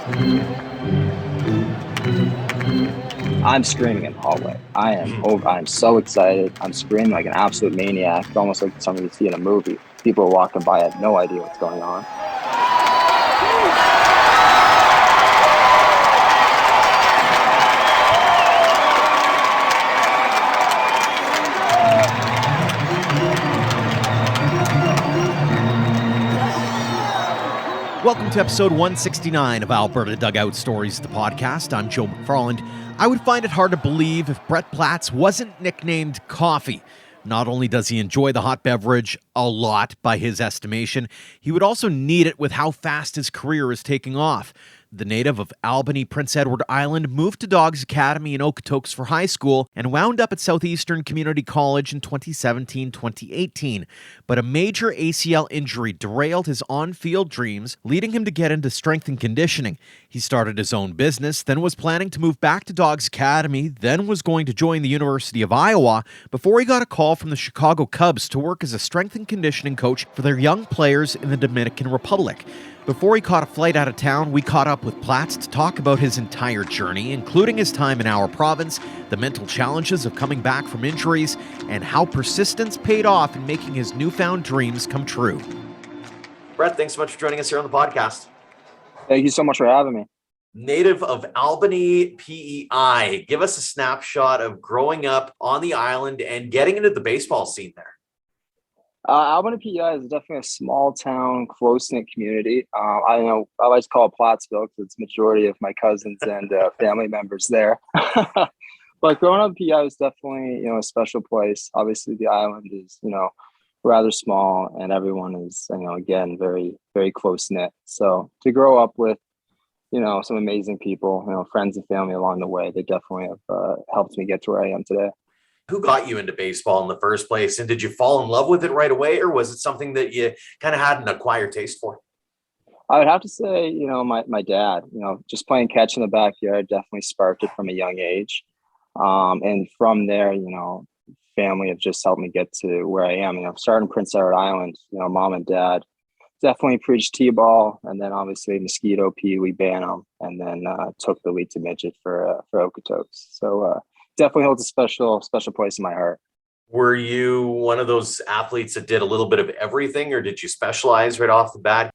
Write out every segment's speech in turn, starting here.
I'm screaming in the hallway. I'm so excited. I'm screaming like an absolute maniac, almost like something you see in a movie. People are walking by, I have no idea what's going on. Welcome to episode 169 of Alberta Dugout Stories, the podcast. I'm Joe McFarland. I would find it hard to believe if Brett Platts wasn't nicknamed Coffee. Not only does he enjoy the hot beverage a lot by his estimation, he would also need it with how fast his career is taking off. The native of Albany, Prince Edward Island, moved to Dogs Academy in Okotoks for high school and wound up at Southeastern Community College in 2017-2018. But a major ACL injury derailed his on-field dreams, leading him to get into strength and conditioning. He started his own business, then was planning to move back to Dogs Academy, then was going to join the University of Iowa, before he got a call from the Chicago Cubs to work as a strength and conditioning coach for their young players in the Dominican Republic. Before he caught a flight out of town, we caught up with Platts to talk about his entire journey, including his time in our province, the mental challenges of coming back from injuries, and how persistence paid off in making his newfound dreams come true. Brett, thanks so much for joining us here on the podcast. Thank you so much for having me. Native of Albany, PEI, give us a snapshot of growing up on the island and getting into the baseball scene there. Albany, PEI is definitely a small town, close-knit community. I like to call it Plattsville because it's majority of my cousins and family members there. But growing up in PEI was definitely, a special place. Obviously, the island is, rather small, and everyone is, again, very, very close-knit. So to grow up with, some amazing people, friends and family along the way, they definitely have helped me get to where I am today. Who got you into baseball in the first place? And did you fall in love with it right away, or was it something that you kind of had an acquired taste for? I would have to say, my dad, just playing catch in the backyard definitely sparked it from a young age. And from there, family have just helped me get to where I am. Starting Prince Edward Island, mom and dad definitely preached T-ball, and then obviously Mosquito, Pee Wee, Bantam, and then took the lead to midget for Okotoks. So definitely holds a special place in my heart. Were you one of those athletes that did a little bit of everything, or did you specialize right off the bat?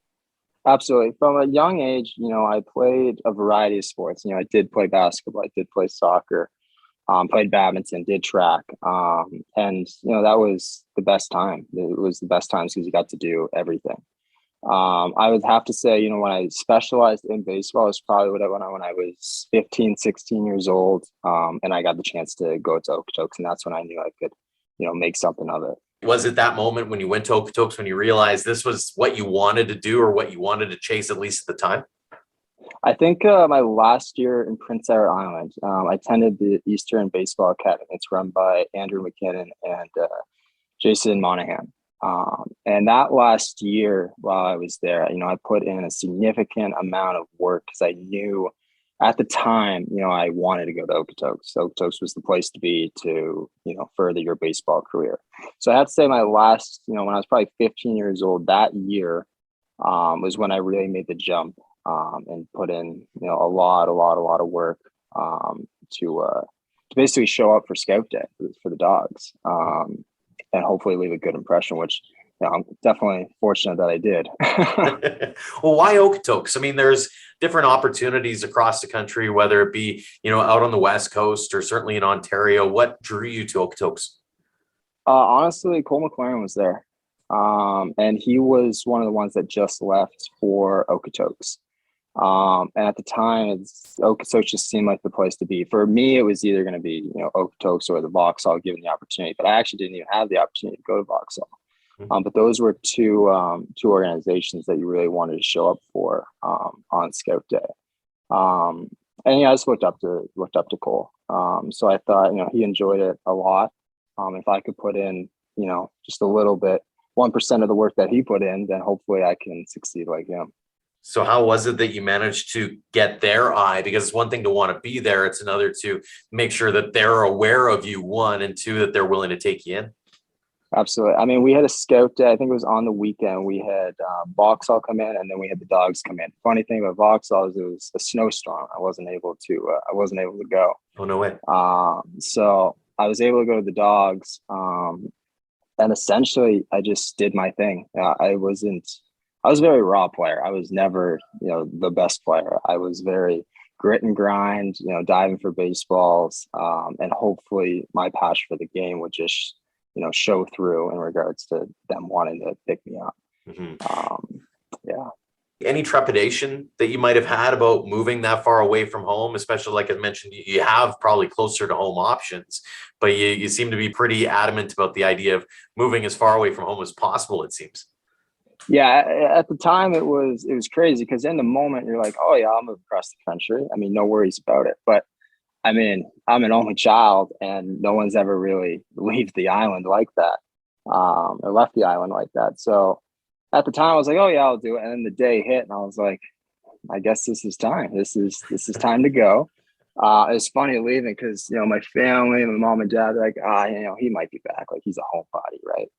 Absolutely. From a young age, I played a variety of sports. I did play basketball, I did play soccer, played badminton, did track. And that was the best time. It was the best times because you got to do everything. I would have to say, when I specialized in baseball, it was probably when I was 15, 16 years old. And I got the chance to go to Okotoks, and that's when I knew I could, make something of it. Was it that moment when you went to Okotoks when you realized this was what you wanted to do or what you wanted to chase, at least at the time? I think my last year in Prince Edward Island, I attended the Eastern Baseball Academy. It's run by Andrew McKinnon and Jason Monahan. And that last year while I was there, I put in a significant amount of work because I knew at the time, I wanted to go to Okotoks. Okotoks was the place to be to, further your baseball career. So I have to say my last, when I was probably 15 years old, that year was when I really made the jump and put in, a lot of work to basically show up for Scout Day for the Dogs. And hopefully leave a good impression, which I'm definitely fortunate that I did. Well, why Okotoks? I mean, there's different opportunities across the country, whether it be, out on the West Coast or certainly in Ontario. What drew you to Okotoks? Honestly, Cole McLaren was there. And he was one of the ones that just left for Okotoks. And at the time, Okotoks just seemed like the place to be. For me, it was either going to be, Okotoks or the Vauxhall, given the opportunity. But I actually didn't even have the opportunity to go to Vauxhall. But those were two organizations that you really wanted to show up for on Scout Day. And I just looked up to Cole. So I thought, he enjoyed it a lot. If I could put in, just a little bit, 1% of the work that he put in, then hopefully I can succeed like him. So how was it that you managed to get their eye? Because it's one thing to want to be there. It's another to make sure that they're aware of you, one, and two, that they're willing to take you in. Absolutely. I mean, we had a scout day. I think it was on the weekend. We had Vauxhall come in, and then we had the dogs come in. Funny thing about Vauxhall is it was a snowstorm. I wasn't able to go. Oh, no way. So I was able to go to the dogs, and essentially I just did my thing. I was a very raw player. I was never, the best player. I was very grit and grind, diving for baseballs, and hopefully my passion for the game would just, show through in regards to them wanting to pick me up. Yeah. Any trepidation that you might have had about moving that far away from home, especially like I mentioned, you have probably closer to home options, but you seem to be pretty adamant about the idea of moving as far away from home as possible, it seems. Yeah, at the time it was crazy because in the moment you're like, oh yeah, I'll move across the country. I mean, no worries about it. But I mean, I'm an only child, and no one's ever really left the island like that, or left the island like that. So at the time, I was like, oh yeah, I'll do it. And then the day hit, and I was like, I guess this is time. This is time to go. It's funny leaving because my family, my mom and dad, are like, he might be back. Like he's a homebody, right?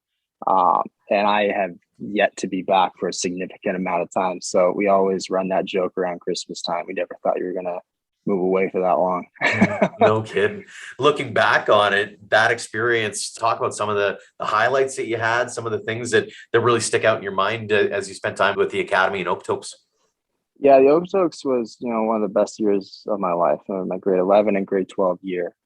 And I have yet to be back for a significant amount of time. So we always run that joke around Christmas time. We never thought you were gonna move away for that long. No kidding. Looking back on it, that experience, talk about some of the highlights that you had, some of the things that really stick out in your mind as you spent time with the academy in Okotoks. Yeah, the Okotoks was, one of the best years of my life, my grade 11 and grade 12 year.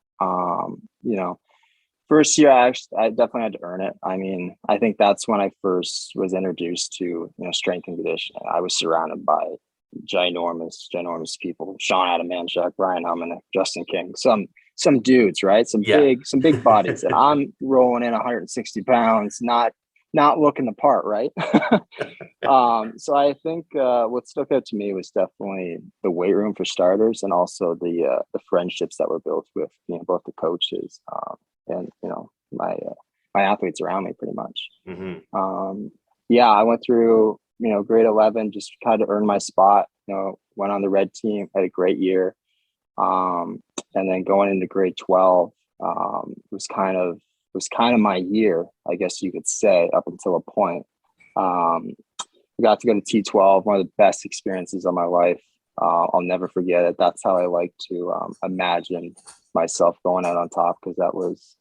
First year, I definitely had to earn it. I mean, I think that's when I first was introduced to, strength and conditioning. I was surrounded by ginormous people: Sean Adamanchuk, Ryan Humman, Justin King, some dudes, right? Some big bodies, and I'm rolling in 160 pounds, not looking the part, right? So I think what stuck out to me was definitely the weight room for starters, and also the friendships that were built with both the coaches and my athletes around me, pretty much. Yeah, I went through grade 11, just kind of earned my spot. Went on the red team, had a great year, and then going into grade 12 was kind of my year, I guess you could say, up until a point. I got to go to T12, one of the best experiences of my life. I'll never forget it. That's how I like to imagine myself going out on top, because that was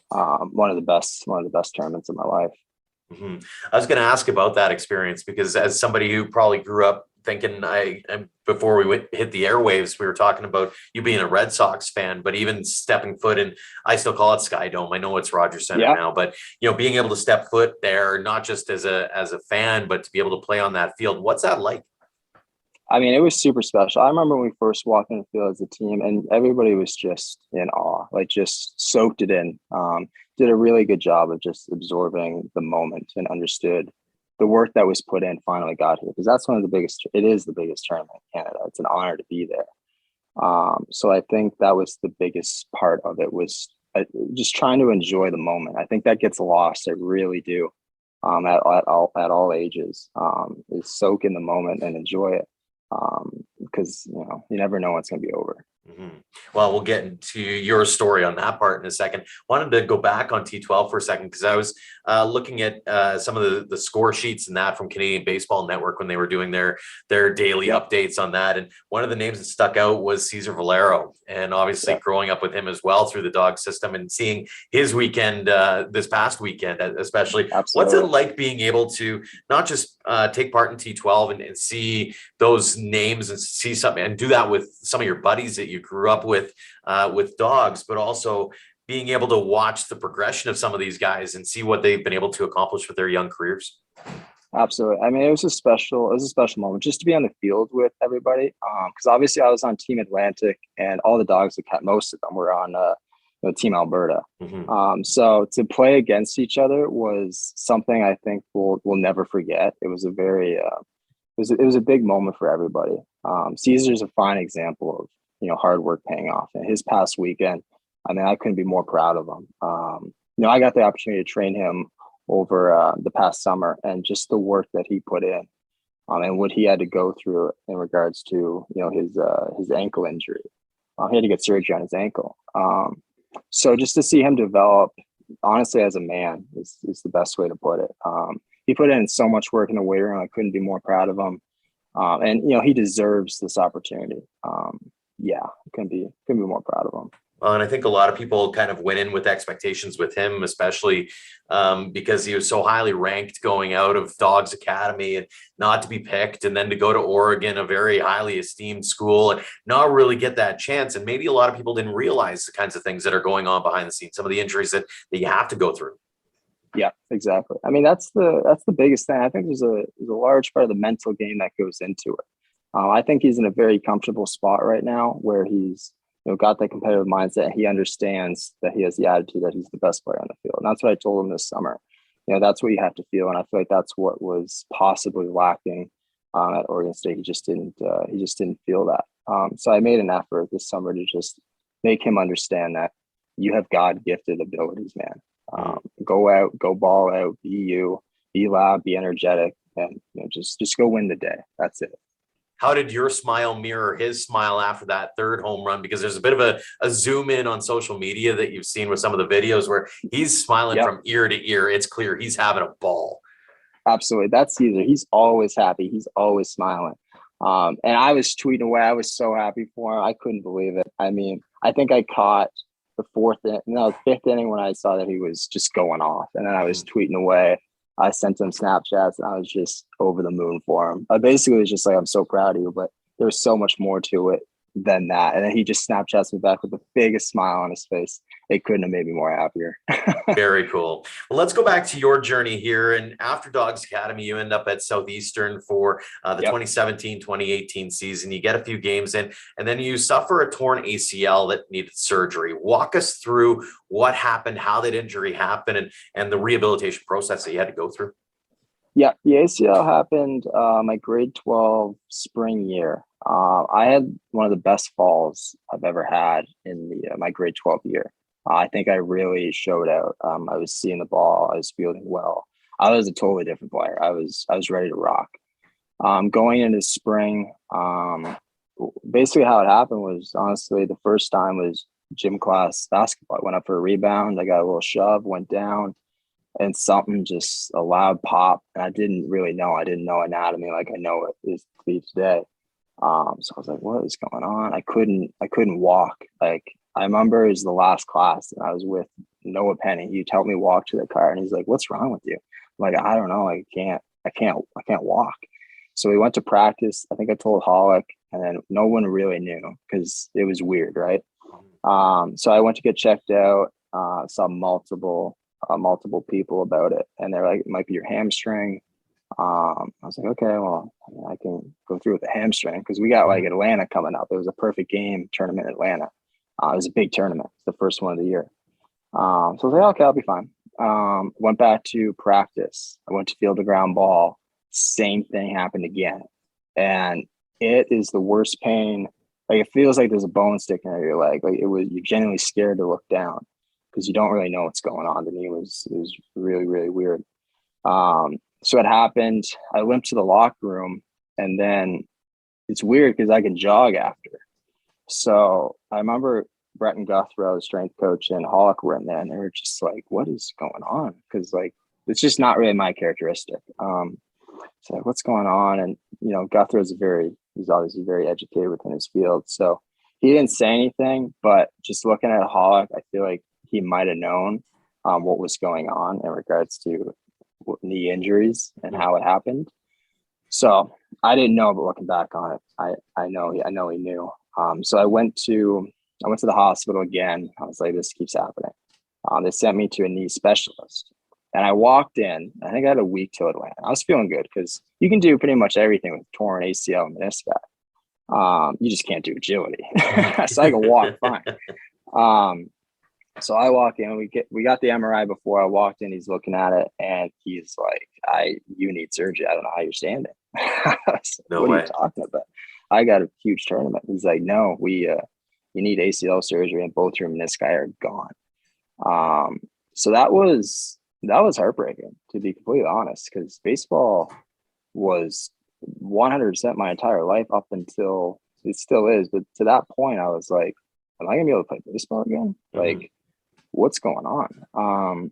one of the best tournaments of my life. I was going to ask about that experience because as somebody who probably grew up thinking, before we hit the airwaves, we were talking about you being a Red Sox fan, but even stepping foot in, I still call it Sky Dome. I know it's Rogers Center now, but being able to step foot there, not just as a fan, but to be able to play on that field. What's that like? I mean, it was super special. I remember when we first walked in the field as a team, and everybody was just in awe, like just soaked it in. Did a really good job of just absorbing the moment and understood the work that was put in finally got here, because that's it is the biggest tournament in Canada. It's an honor to be there. So I think that was the biggest part of it, was just trying to enjoy the moment. I think that gets lost. I really do. At all ages, is soak in the moment and enjoy it. Because you never know when it's going to be over. Well, we'll get into your story on that part in a second. Wanted to go back on T12 for a second because I was looking at some of the score sheets and that from Canadian Baseball Network when they were doing their daily updates on that. And one of the names that stuck out was Cesar Valero, and obviously growing up with him as well through the dog system and seeing his weekend this past weekend, especially. Absolutely. What's it like being able to not just take part in T12 and see those names and see something and do that with some of your buddies that you grew up with dogs, but also being able to watch the progression of some of these guys and see what they've been able to accomplish with their young careers? Absolutely. I mean, it was a special moment just to be on the field with everybody. Because obviously I was on Team Atlantic, and all the dogs that kept, most of them were on Team Alberta. So to play against each other was something I think we'll never forget. It was a very it was a big moment for everybody. Caesar's a fine example of hard work paying off. And his past weekend, I mean, I couldn't be more proud of him. I got the opportunity to train him over the past summer, and just the work that he put in, and what he had to go through in regards to his ankle injury. He had to get surgery on his ankle. So just to see him develop, honestly, as a man is the best way to put it. He put in so much work in the weight room. I couldn't be more proud of him. And he deserves this opportunity. Yeah, couldn't be more proud of him. And I think a lot of people kind of went in with expectations with him, especially because he was so highly ranked going out of Dogs Academy and not to be picked, and then to go to Oregon, a very highly esteemed school, and not really get that chance. And maybe a lot of people didn't realize the kinds of things that are going on behind the scenes, some of the injuries that you have to go through. Yeah, exactly. I mean, that's the biggest thing. I think there's a large part of the mental game that goes into it. I think he's in a very comfortable spot right now where he's got that competitive mindset. He understands that he has the attitude that he's the best player on the field. And that's what I told him this summer. That's what you have to feel. And I feel like that's what was possibly lacking at Oregon State. He just didn't feel that. So I made an effort this summer to just make him understand that you have God gifted abilities, man. Go out, go ball out, be you, be loud, be energetic, and just go win the day. That's it. How did your smile mirror his smile after that third home run? Because there's a bit of a zoom in on social media that you've seen with some of the videos where he's smiling from ear to ear. It's clear he's having a ball. Absolutely. That's Caesar. He's always happy. He's always smiling. And I was tweeting away. I was so happy for him. I couldn't believe it. I mean, I think I caught the fifth inning when I saw that he was just going off. And then I was tweeting away. I sent him Snapchats and I was just over the moon for him. I basically was just like, I'm so proud of you, but there's so much more to it than that. And then he just Snapchats me back with the biggest smile on his face. It couldn't have made me more happier. Very cool. Well, let's go back to your journey here. And after Dogs Academy, you end up at Southeastern for the 2017-2018 season. You get a few games in, and then you suffer a torn ACL that needed surgery. Walk us through what happened, how that injury happened, and the rehabilitation process that you had to go through. Yeah, the ACL happened my grade 12 spring year. I had one of the best falls I've ever had in my grade 12 year. I think I really showed out. I was seeing the ball. I was fielding well. I was a totally different player. I was ready to rock. Going into spring, basically how it happened was honestly the first time was gym class basketball. I went up for a rebound. I got a little shove, went down, and something just a loud pop. And I didn't really know. I didn't know anatomy like I know it is to be today. So I was like, what is going on? I couldn't walk. Like I remember it was the last class and I was with Noah Penny. He'd help me walk to the car and he's like, what's wrong with you? I'm like, I don't know. I can't walk. So we went to practice. I think I told Hollick and then no one really knew because it was weird. Right. So I went to get checked out, saw multiple people about it. And they're like, it might be your hamstring. I was like, okay, well, I can go through with the hamstring because we got like Atlanta coming up. It was a perfect game tournament in Atlanta. It was a big tournament. It's the first one of the year. So I was like, okay, I'll be fine. Went back to practice. I went to field the ground ball. Same thing happened again. And it is the worst pain. Like it feels like there's a bone sticking out of your leg. Like you're genuinely scared to look down because you don't really know what's going on. The knee was really, really weird. So it happened. I limped to the locker room and then it's weird because I can jog after. So I remember Brett and Guthrow, the strength coach, and Hollick were in there and they were just like, what is going on? Because like, it's just not really my characteristic. So like, what's going on? And, Guthrow's he's obviously very educated within his field. So he didn't say anything, but just looking at Hollick, I feel like he might've known what was going on in regards to knee injuries and how it happened. So I didn't know, but looking back on it, I know he knew. So I went to the hospital again. I was like, this keeps happening. They sent me to a knee specialist and I walked in. I think I had a week till Atlanta. I was feeling good because you can do pretty much everything with torn ACL and menisci. You just can't do agility. So I can walk fine. So I walk in, we got the MRI before I walked in, he's looking at it and he's like, you need surgery. I don't know how you're standing. What are you talking about? I got a huge tournament. He's like, no, you need ACL surgery and both your menisci are gone. So that was heartbreaking, to be completely honest, because baseball was 100% my entire life up until it still is. But to that point, I was like, am I gonna be able to play baseball again? Like, what's going on?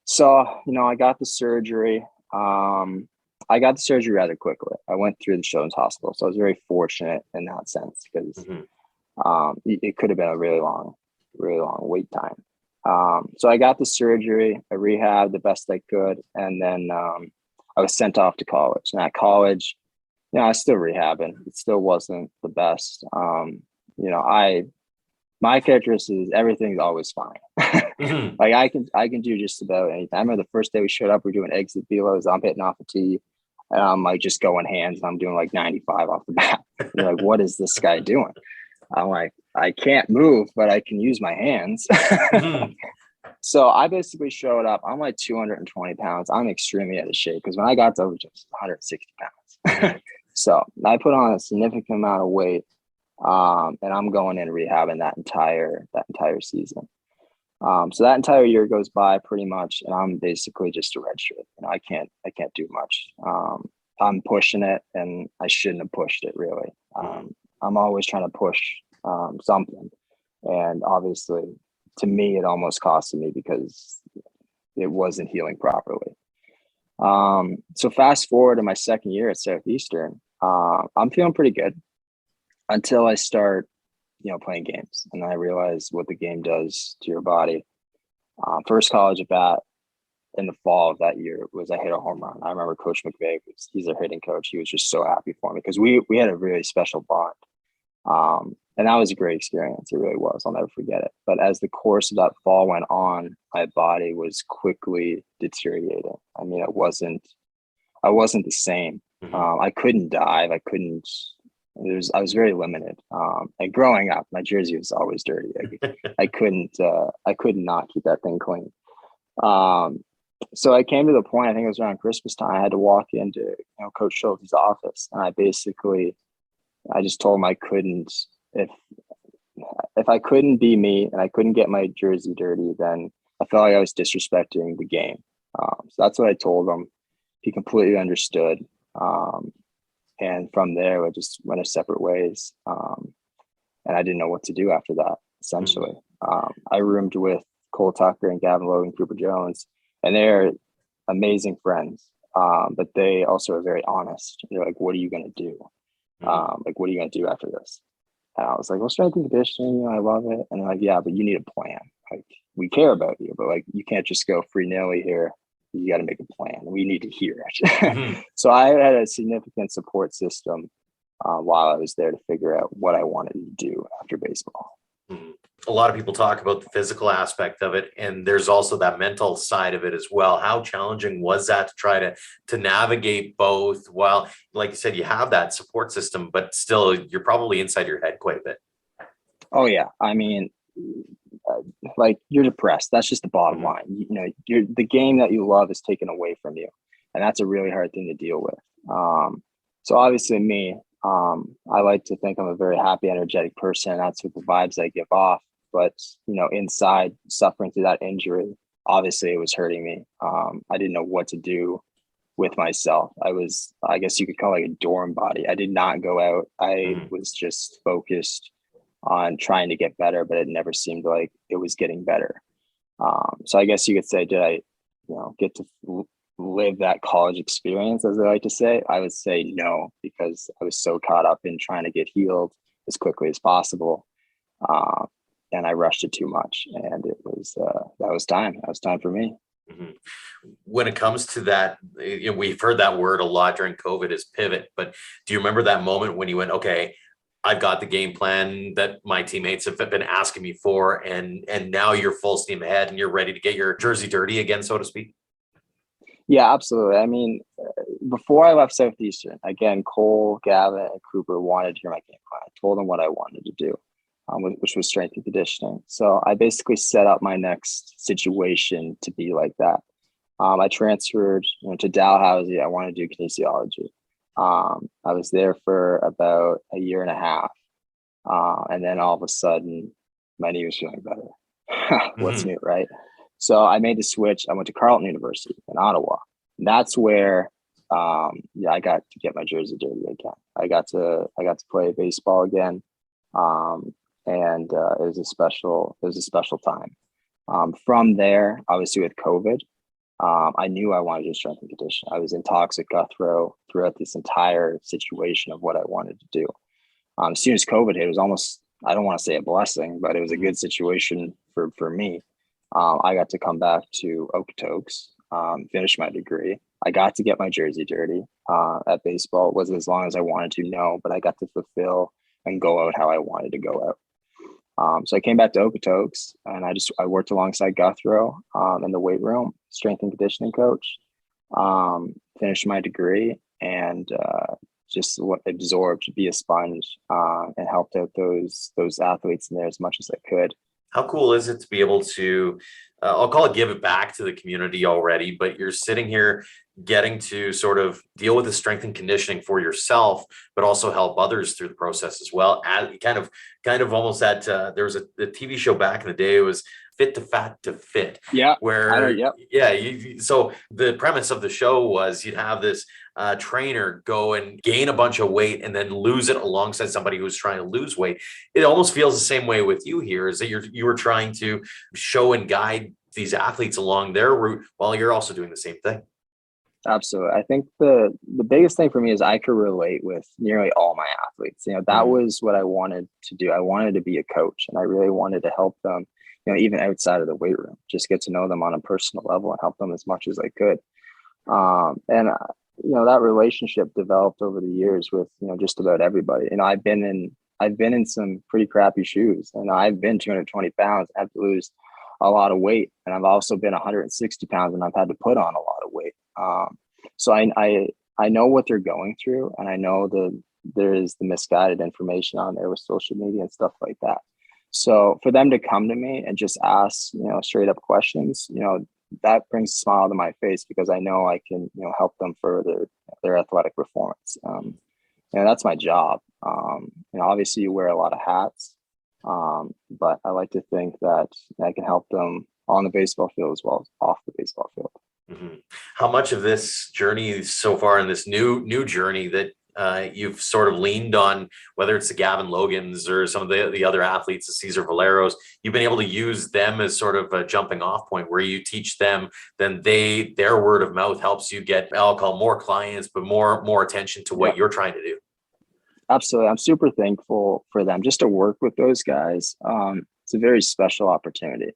So, I got the surgery. I got the surgery rather quickly. I went through the Children's Hospital, so I was very fortunate in that sense because it could have been a really long wait time. So I got the surgery, I rehabbed the best I could, and then I was sent off to college. And at college, I was still rehabbing. It still wasn't the best. My characteristic is everything's always fine. Like I can do just about anything. I remember the first day we showed up, we are doing exit velos. I'm hitting off a tee, and I'm like just going hands, and I'm doing like 95 off the bat. You're like, what is this guy doing? I'm like, I can't move, but I can use my hands. So I basically showed up. I'm like 220 pounds. I'm extremely out of shape because when I got to Overton, 160 pounds. So I put on a significant amount of weight, and I'm going in rehabbing that entire season. So that entire year goes by pretty much, and I'm basically just a redshirt. I can't do much. I'm pushing it, and I shouldn't have pushed it really. I'm always trying to push something, and obviously, to me, it almost costed me because it wasn't healing properly. So fast forward to my second year at Southeastern, I'm feeling pretty good until I start, playing games, and I realize what the game does to your body. First college at bat in the fall of that year was I hit a home run. I remember Coach McVeigh, he's a hitting coach. He was just so happy for me because we had a really special bond. And that was a great experience. It really was. I'll never forget it. But as the course of that fall went on, my body was quickly deteriorating. I mean, I wasn't the same. I couldn't dive. I was very limited. And growing up, my jersey was always dirty. I could not keep that thing clean. So I came to the point, I think it was around Christmas time, I had to walk into, Coach Schultz's office. And I just told him I couldn't, if I couldn't be me and I couldn't get my jersey dirty, then I felt like I was disrespecting the game. So that's what I told him. He completely understood. And from there, we just went our separate ways. And I didn't know what to do after that, essentially. I roomed with Cole Tucker and Gavin Logan, Cooper Jones, and they're amazing friends. But they also are very honest. They're like, what are you going to do? What are you going to do after this? And I was like, well, strength and conditioning, I love it. And they're like, yeah, but you need a plan. Like, we care about you, but you can't just go free-nilly here. You got to make a plan. We need to hear it. So I had a significant support system while I was there to figure out what I wanted to do after baseball. A lot of people talk about the physical aspect of it, and there's also that mental side of it as well. How challenging was that to try to navigate both while, like you said, you have that support system, but still you're probably inside your head quite a bit? Oh yeah. I mean, you're depressed. That's just the bottom line. The game that you love is taken away from you, and that's a really hard thing to deal with. So obviously me, I like to think I'm a very happy, energetic person. That's what the vibes I give off. But, inside, suffering through that injury, obviously it was hurting me. I didn't know what to do with myself. I guess you could call it a dorm body. I did not go out. I was just focused on trying to get better, but it never seemed like it was getting better. So I guess you could say, did I, get to live that college experience, as I like to say? I would say no, because I was so caught up in trying to get healed as quickly as possible. And I rushed it too much, and it was that was time. That was time for me. When it comes to that, we've heard that word a lot during COVID is pivot. But do you remember that moment when you went, okay, I've got the game plan that my teammates have been asking me for, and now you're full steam ahead and you're ready to get your jersey dirty again, so to speak? Yeah, absolutely. I mean, before I left Southeastern, again, Cole, Gavin, and Cooper wanted to hear my game plan. I told them what I wanted to do, which was strength and conditioning. So I basically set up my next situation to be like that. I transferred to Dalhousie. I wanted to do kinesiology. I was there for about a year and a half. And then all of a sudden, my knee was feeling better. What's new, right? So I made the switch. I went to Carleton University in Ottawa. And that's where I got to get my jersey dirty again. I got to play baseball again. And it was a special time. From there, obviously with COVID, I knew I wanted to do strength and conditioning. I was in talks with Guthrow throughout this entire situation of what I wanted to do. As soon as COVID hit, it was almost, I don't want to say a blessing, but it was a good situation for me. I got to come back to Okotoks, finish my degree. I got to get my jersey dirty at baseball. It wasn't as long as I wanted to, no, but I got to fulfill and go out how I wanted to go out. So I came back to Okotoks, and I worked alongside Guthrow in the weight room, strength and conditioning coach. Finished my degree, and just absorbed, be a sponge, and helped out those athletes in there as much as I could. How cool is it to be able to, I'll call it give it back to the community already, but you're sitting here getting to sort of deal with the strength and conditioning for yourself, but also help others through the process as well. And kind of almost that, there was a TV show back in the day, it was Fit to Fat to Fit. Yeah. Where, yep. yeah. So the premise of the show was you'd have this trainer go and gain a bunch of weight and then lose it alongside somebody who's trying to lose weight. It almost feels the same way with you here, is that you were trying to show and guide these athletes along their route while you're also doing the same thing. Absolutely. I think the biggest thing for me is I could relate with nearly all my athletes. That was what I wanted to do. I wanted to be a coach, and I really wanted to help them, even outside of the weight room, just get to know them on a personal level and help them as much as I could. That relationship developed over the years with, just about everybody. I've been in some pretty crappy shoes, and I've been 220 pounds, had to lose a lot of weight. And I've also been 160 pounds, and I've had to put on a lot of weight. So I know what they're going through, and I know there is the misguided information on there with social media and stuff like that. So for them to come to me and just ask, straight up questions, that brings a smile to my face, because I know I can, help them further their athletic performance. That's my job. Obviously you wear a lot of hats, but I like to think that I can help them on the baseball field as well as off the baseball field. Mm-hmm. How much of this journey so far, in this new journey that you've sort of leaned on, whether it's the Gavin Logans or some of the other athletes, the Cesar Valeros, you've been able to use them as sort of a jumping off point where you teach them, then their word of mouth helps you get, I'll call more clients, but more attention to what you're trying to do. Absolutely. I'm super thankful for them just to work with those guys. It's a very special opportunity.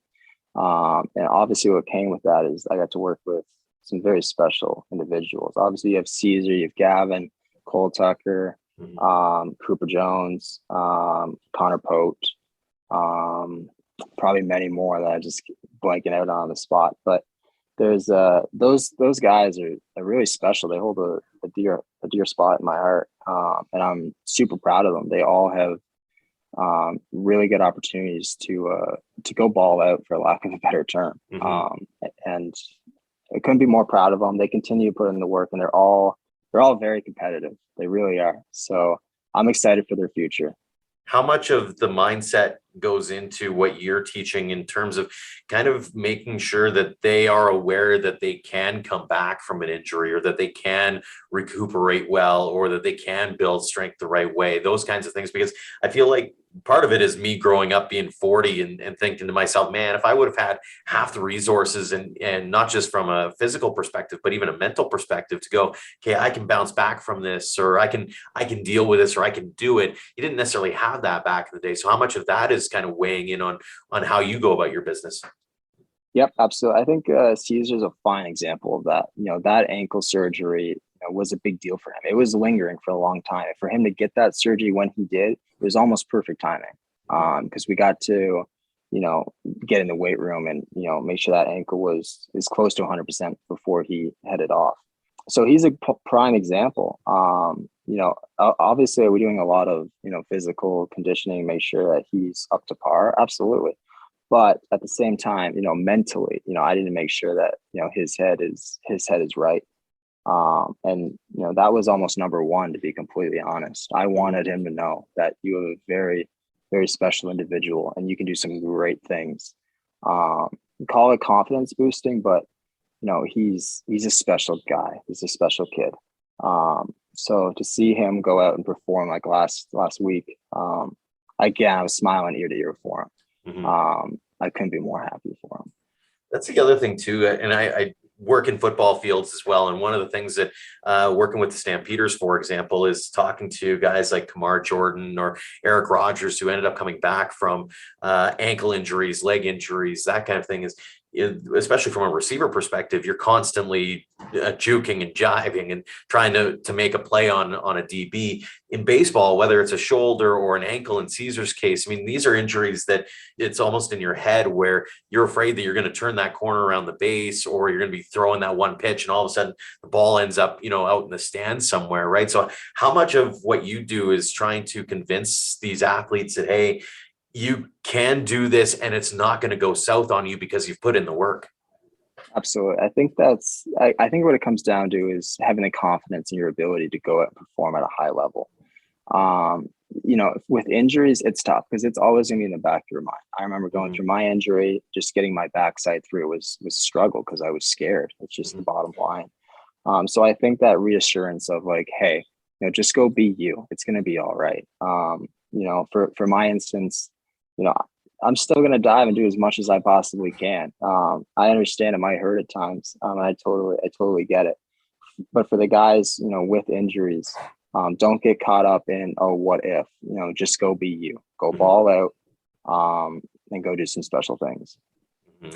And obviously what came with that is I got to work with some very special individuals. Obviously you have Cesar, you have Gavin, Cole Tucker, Cooper Jones, Connor Pope, probably many more that I just blanking out on the spot. But there's those guys are really special. They hold a dear spot in my heart, and I'm super proud of them. They all have really good opportunities to go ball out, for lack of a better term. And I couldn't be more proud of them. They continue to put in the work, and they're all very competitive. They really are. So I'm excited for their future. How much of the mindset goes into what you're teaching in terms of kind of making sure that they are aware that they can come back from an injury, or that they can recuperate well, or that they can build strength the right way, those kinds of things? Because I feel like part of it is me growing up being 40 and thinking to myself, man, if I would have had half the resources and not just from a physical perspective, but even a mental perspective to go, okay, I can bounce back from this, or I can deal with this, or I can do it. You didn't necessarily have that back in the day. So how much of that is kind of weighing in on how you go about your business? Yep, absolutely. I think Caesar's a fine example of that. That ankle surgery was a big deal for him. It was lingering for a long time. For him to get that surgery when he did, it was almost perfect timing, because we got to, get in the weight room and, make sure that ankle was as close to 100% before he headed off. So he's a prime example. Obviously we're doing a lot of, physical conditioning, make sure that he's up to par. Absolutely. But at the same time, mentally, I need to make sure that, his head is right. And that was almost number one, to be completely honest. I wanted him to know that you have a very, very special individual, and you can do some great things. Call it confidence boosting, but he's a special guy. He's a special kid. So to see him go out and perform like last week, again, I was smiling ear to ear for him. I couldn't be more happy for him. That's the other thing too, and I work in football fields as well. And one of the things that working with the Stampeders, for example, is talking to guys like Kamar Jordan or Eric Rogers, who ended up coming back from ankle injuries, leg injuries, that kind of thing. Is especially from a receiver perspective, you're constantly juking and jiving and trying to make a play on a DB. In baseball, whether it's a shoulder or an ankle in Caesar's case, I mean, these are injuries that it's almost in your head where you're afraid that you're going to turn that corner around the base, or you're going to be throwing that one pitch and all of a sudden the ball ends up, out in the stands somewhere, right? So how much of what you do is trying to convince these athletes that, hey, you can do this and it's not going to go south on you because you've put in the work? Absolutely. I think I think what it comes down to is having the confidence in your ability to go out and perform at a high level. With injuries, it's tough because it's always going to be in the back of your mind. I remember going through my injury, just getting my backside through was a struggle because I was scared. It's just the bottom line. So I think that reassurance of like, hey, just go be you. It's going to be all right. For my instance, I'm still going to dive and do as much as I possibly can. I understand it might hurt at times. I totally get it. But for the guys, with injuries, don't get caught up in, oh, what if, just go be you, go ball out, and go do some special things.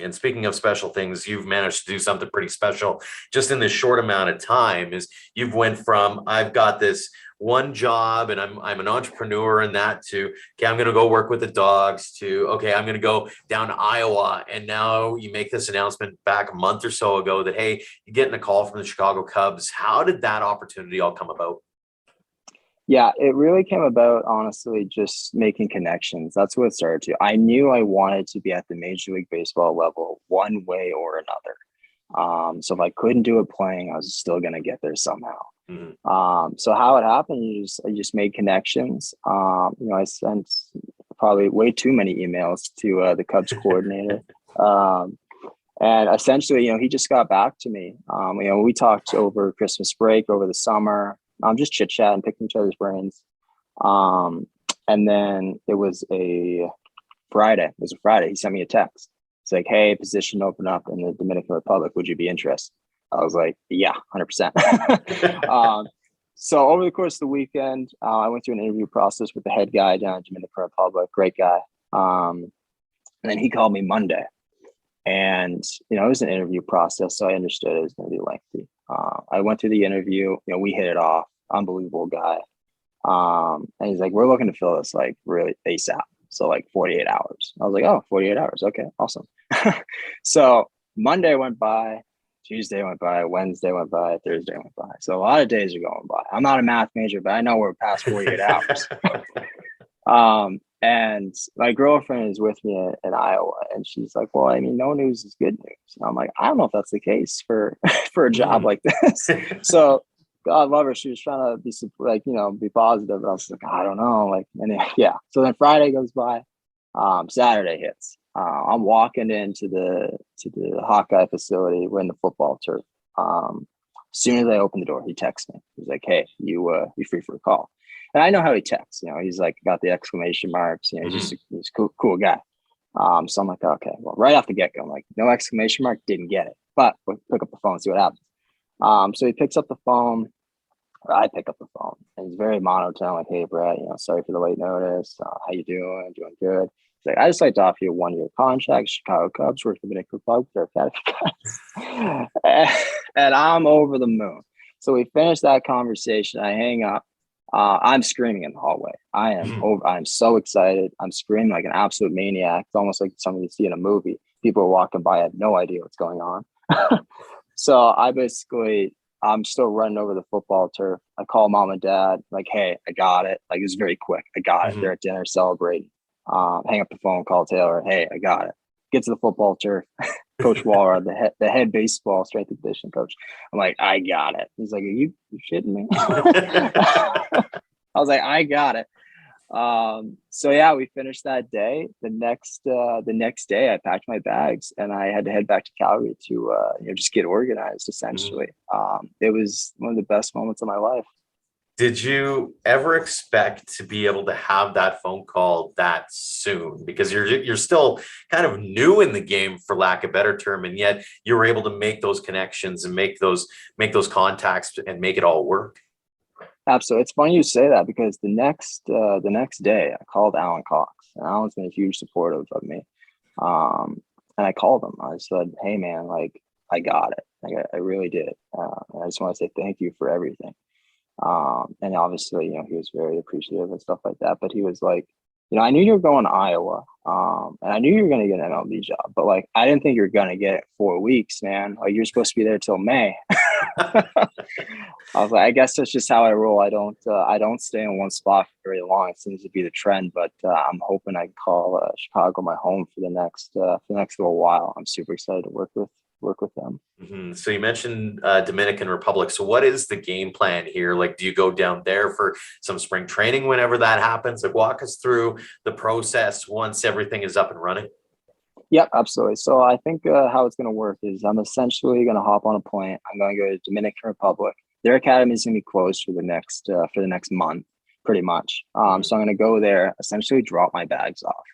And speaking of special things, you've managed to do something pretty special just in this short amount of time. Is you've went from, I've got this one job and I'm an entrepreneur, and that to, okay, I'm going to go work with the dogs, to, okay, I'm going to go down to Iowa. And now you make this announcement back a month or so ago that, hey, you're getting a call from the Chicago Cubs. How did that opportunity all come about? Yeah, it really came about, honestly, just making connections. That's what it started to. I knew I wanted to be at the Major League Baseball level one way or another. So if I couldn't do it playing, I was still going to get there somehow. So how it happened, I just made connections. I sent probably way too many emails to the Cubs coordinator. And essentially, he just got back to me. We talked over Christmas break, over the summer. Just chit chatting, picking each other's brains. And then it was a Friday. He sent me a text. It's like, hey, position open up in the Dominican Republic. Would you be interested? I was like, yeah, 100%. So over the course of the weekend, I went through an interview process with the head guy down in Dominican Republic. Great guy. And then he called me Monday. And, it was an interview process, so I understood it was going to be lengthy. I went through the interview, we hit it off. Unbelievable guy. And he's like, we're looking to fill this like really ASAP. So like 48 hours. I was like, oh, 48 hours. Okay, awesome. So Monday went by, Tuesday went by, Wednesday went by, Thursday went by. So a lot of days are going by. I'm not a math major, but I know we're past 48 hours. And my girlfriend is with me in Iowa, and she's like, well, I mean, no news is good news. And I'm like, I don't know if that's the case for a job like this. So God love her. She was trying to be like, be positive. But I was like, I don't know. Like, and then, yeah. So then Friday goes by, Saturday hits. I'm walking into the Hawkeye facility. We're in the football turf. As soon as I open the door, he texts me. He's like, hey, you free for a call? And I know how he texts, he's like got the exclamation marks, he's just a cool guy. So I'm like, okay, well, right off the get-go, I'm like, no exclamation mark, didn't get it, but we'll pick up the phone and see what happens. So he picks up the phone, or I pick up the phone, and he's very monotone, like, hey, Brett, sorry for the late notice. How you doing? Doing good. He's like, I just like to offer you a 1-year contract, Chicago Cubs, worth the Dominican Republic, their academy guys. And I'm over the moon. So we finish that conversation. I hang up. I'm screaming in the hallway. I'm so excited. I'm screaming like an absolute maniac. It's almost like something you see in a movie. People are walking by. I have no idea what's going on. So I'm still running over the football turf. I call mom and dad, like, hey, I got it. Like, it was very quick. I got it. They're at dinner celebrating. Hang up the phone, call Taylor. Hey, I got it. Get to the football turf. Coach Waller, the head baseball strength and conditioning coach. I'm like, I got it. He's like, are you shitting me? I was like, I got it. So yeah, we finished that day. The next day, I packed my bags and I had to head back to Calgary to just get organized. Essentially, it was one of the best moments of my life. Did you ever expect to be able to have that phone call that soon? Because you're still kind of new in the game, for lack of a better term, and yet you were able to make those connections and make those contacts and make it all work. Absolutely. It's funny you say that because the next day I called Alan Cox, and Alan's been a huge supporter of me. And I called him. I said, "Hey man, like I got it. Like I really did. And I just want to say thank you for everything." And obviously, he was very appreciative and stuff like that. But he was like, I knew you were going to Iowa, and I knew you were going to get an MLB job, but like, I didn't think you were going to get it 4 weeks, man. Like you're supposed to be there till May. I was like, I guess that's just how I roll. I don't stay in one spot for very long. It seems to be the trend, but I'm hoping I can call Chicago my home for the next little while. I'm super excited to work with them. So you mentioned Dominican Republic. So what is the game plan here? Like, do you go down there for some spring training whenever that happens? Like, walk us through the process once everything is up and running. Yep, absolutely. So I think how it's going to work is I'm essentially going to hop on a plane. I'm going to go to Dominican Republic. Their academy is going to be closed for the next month, pretty much. So I'm going to go there, essentially drop my bags off,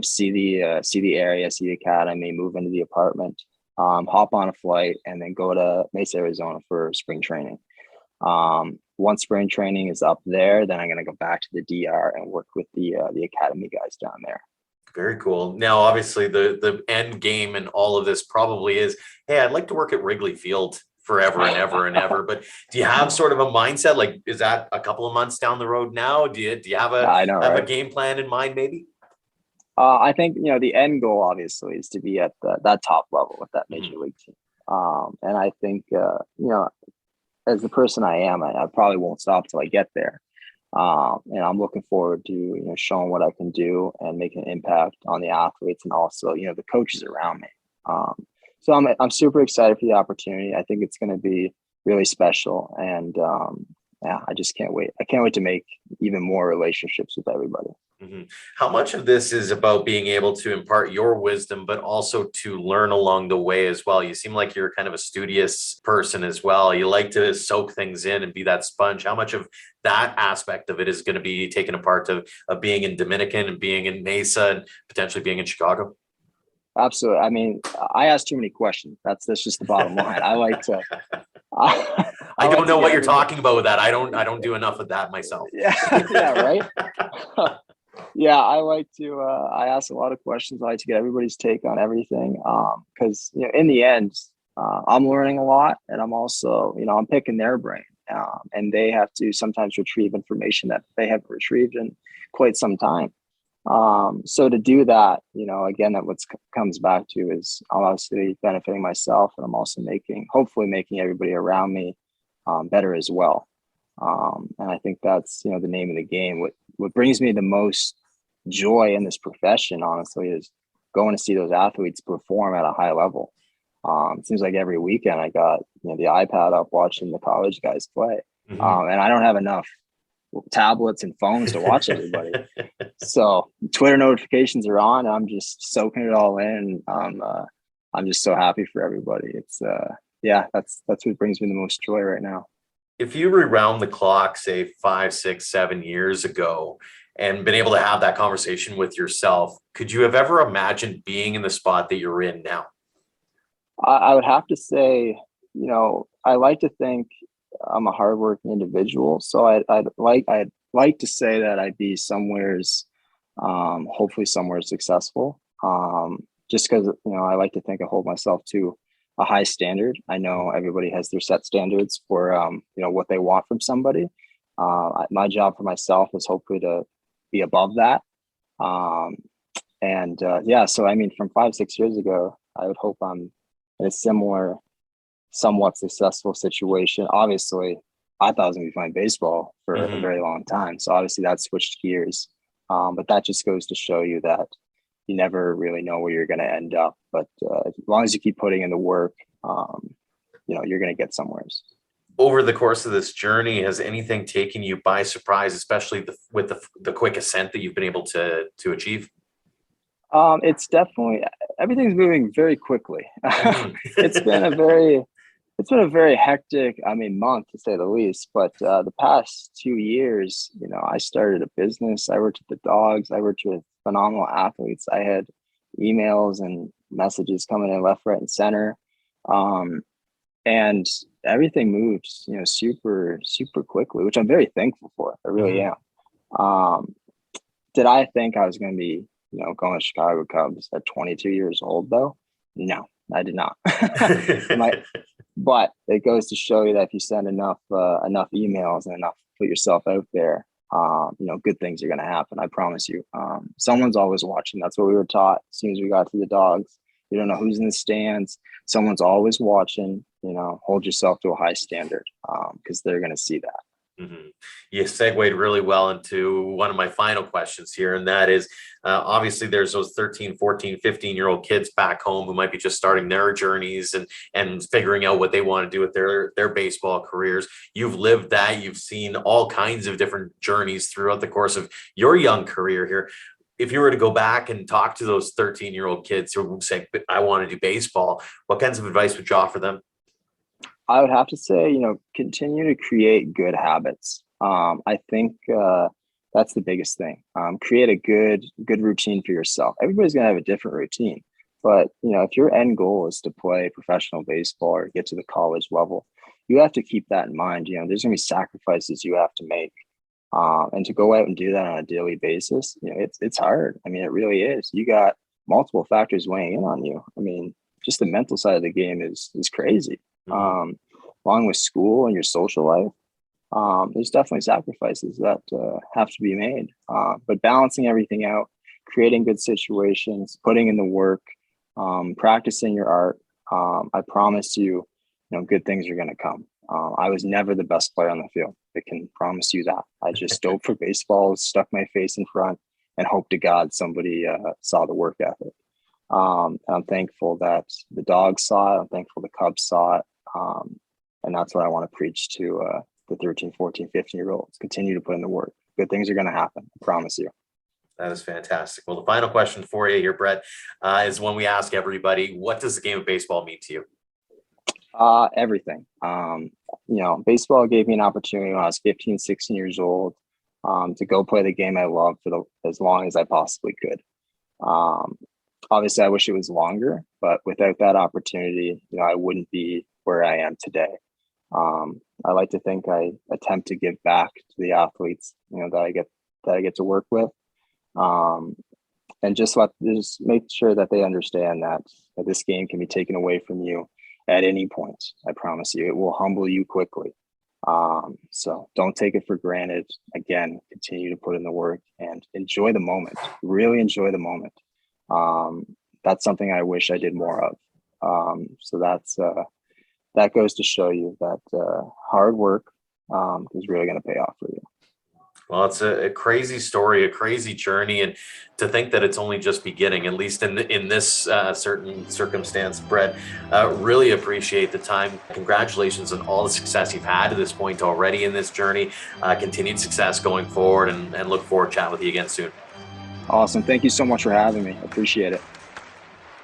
see the area, see the academy, move into the apartment, hop on a flight, and then go to Mesa, Arizona for spring training. Once spring training is up there, then I'm going to go back to the DR and work with the academy guys down there. Very cool. Now, obviously, the end game and all of this probably is, hey, I'd like to work at Wrigley Field forever and ever and ever. But do you have sort of a mindset? Like, is that a couple of months down the road now? Do you have I know, a right? game plan in mind, maybe? I think the end goal obviously is to be at that top level with that major league team. And I think as the person I am, I probably won't stop till I get there. And I'm looking forward to showing what I can do and making an impact on the athletes and also the coaches around me. So I'm super excited for the opportunity. I think it's going to be really special, and yeah, I just can't wait. I can't wait to make even more relationships with everybody. How much of this is about being able to impart your wisdom, but also to learn along the way as well? You seem like you're kind of a studious person as well. You like to soak things in and be that sponge. How much of that aspect of it is going to be taken apart of being in Dominican and being in Mesa and potentially being in Chicago? Absolutely. I mean, I ask too many questions. That's just the bottom line. I like to. I don't know what you're talking about with that. I don't do enough of that myself. Yeah, yeah, right. Yeah, I like to. I ask a lot of questions. I like to get everybody's take on everything. Because in the end, I'm learning a lot, and I'm also, I'm picking their brain, and they have to sometimes retrieve information that they haven't retrieved in quite some time. So to do that, again, that comes back to is I'm obviously benefiting myself, and I'm also hopefully making everybody around me better as well. And I think that's the name of the game. What brings me the most joy in this profession, honestly, is going to see those athletes perform at a high level. It seems like every weekend I got the iPad up watching the college guys play, and I don't have enough tablets and phones to watch everybody. So Twitter notifications are on, and I'm just soaking it all in. I'm just so happy for everybody. It's yeah, that's what brings me the most joy right now. If you rewound the clock, say 5, 6, 7 years ago, and been able to have that conversation with yourself, could you have ever imagined being in the spot that you're in now? I would have to say, I like to think I'm a hardworking individual, so I'd like to say that I'd be hopefully somewhere successful. Just because I like to think I hold myself to a high standard. I know everybody has their set standards for what they want from somebody. My job for myself is hopefully to be above that. Yeah, so I mean, from 5, 6 years ago, I would hope I'm in a similar, somewhat successful situation. Obviously, I thought I was going to be playing baseball for a very long time. So obviously that switched gears. But that just goes to show you that you never really know where you're going to end up. But as long as you keep putting in the work, you're going to get somewhere. Over the course of this journey, has anything taken you by surprise, especially with the quick ascent that you've been able to achieve? It's definitely, everything's moving very quickly. It's It's been a very hectic, month to say the least. But the past 2 years, I started a business. I worked with the dogs. I worked with phenomenal athletes. I had emails and messages coming in left, right, and center, and everything moved, super, super quickly, which I'm very thankful for. I really am. Did I think I was going to be, going to Chicago Cubs at 22 years old, though? No, I did not. But it goes to show you that if you send enough emails and enough put yourself out there, good things are going to happen. I promise you. Someone's always watching. That's what we were taught as soon as we got to the dogs. You don't know who's in the stands. Someone's always watching. Hold yourself to a high standard because they're going to see that. You segued really well into one of my final questions here, and that is obviously there's those 13, 14, 15-year-old kids back home who might be just starting their journeys and figuring out what they want to do with their baseball careers. You've lived that. You've seen all kinds of different journeys throughout the course of your young career here. If you were to go back and talk to those 13-year-old kids who say, I want to do baseball, what kinds of advice would you offer them? I would have to say, continue to create good habits. I think that's the biggest thing. Create a good routine for yourself. Everybody's going to have a different routine, but if your end goal is to play professional baseball or get to the college level, you have to keep that in mind. There's going to be sacrifices you have to make, and to go out and do that on a daily basis, it's hard. It really is. You got multiple factors weighing in on you. Just the mental side of the game is crazy. Along with school and your social life, there's definitely sacrifices that have to be made. But balancing everything out, creating good situations, putting in the work, practicing your art, I promise you, good things are going to come. I was never the best player on the field. I can promise you that. I just dove for baseballs, stuck my face in front, and hope to God somebody saw the work ethic. I'm thankful that the dogs saw it. I'm thankful the Cubs saw it. And that's what I want to preach to the 13, 14, 15-year-olds. Continue to put in the work. Good things are going to happen. I promise you. That is fantastic. Well, the final question for you here, Brett, is one we ask everybody. What does the game of baseball mean to you? Everything. Baseball gave me an opportunity when I was 15, 16 years old to go play the game I loved for as long as I possibly could. Obviously, I wish it was longer, but without that opportunity, I wouldn't be where I am today. I like to think I attempt to give back to the athletes, that I get to work with, and just make sure that they understand that this game can be taken away from you at any point. I promise you, it will humble you quickly. So don't take it for granted. Again, continue to put in the work and enjoy the moment. Really enjoy the moment. That's something I wish I did more of. So that goes to show you that hard work is really going to pay off for you. Well, it's a crazy story, a crazy journey, and to think that it's only just beginning, at least in this certain circumstance, Brett, really appreciate the time. Congratulations on all the success you've had to this point already in this journey. Continued success going forward, and look forward to chatting with you again soon. Awesome. Thank you so much for having me. Appreciate it.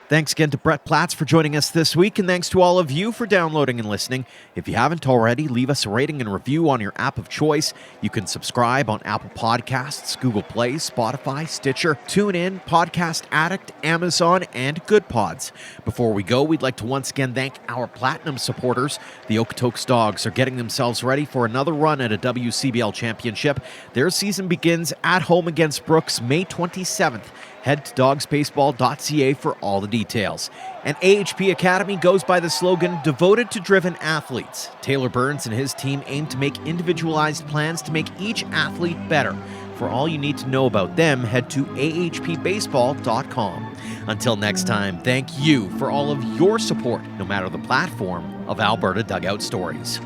Thanks again to Brett Platts for joining us this week, and thanks to all of you for downloading and listening. If you haven't already, leave us a rating and review on your app of choice. You can subscribe on Apple Podcasts, Google Play, Spotify, Stitcher, TuneIn, Podcast Addict, Amazon, and Good Pods. Before we go, we'd like to once again thank our Platinum supporters. The Okotoks Dogs are getting themselves ready for another run at a WCBL championship. Their season begins at home against Brooks May 27th. Head to dogsbaseball.ca for all the details. And AHP Academy goes by the slogan, Devoted to Driven Athletes. Taylor Burns and his team aim to make individualized plans to make each athlete better. For all you need to know about them, head to ahpbaseball.com. Until next time, thank you for all of your support, no matter the platform, of Alberta Dugout Stories.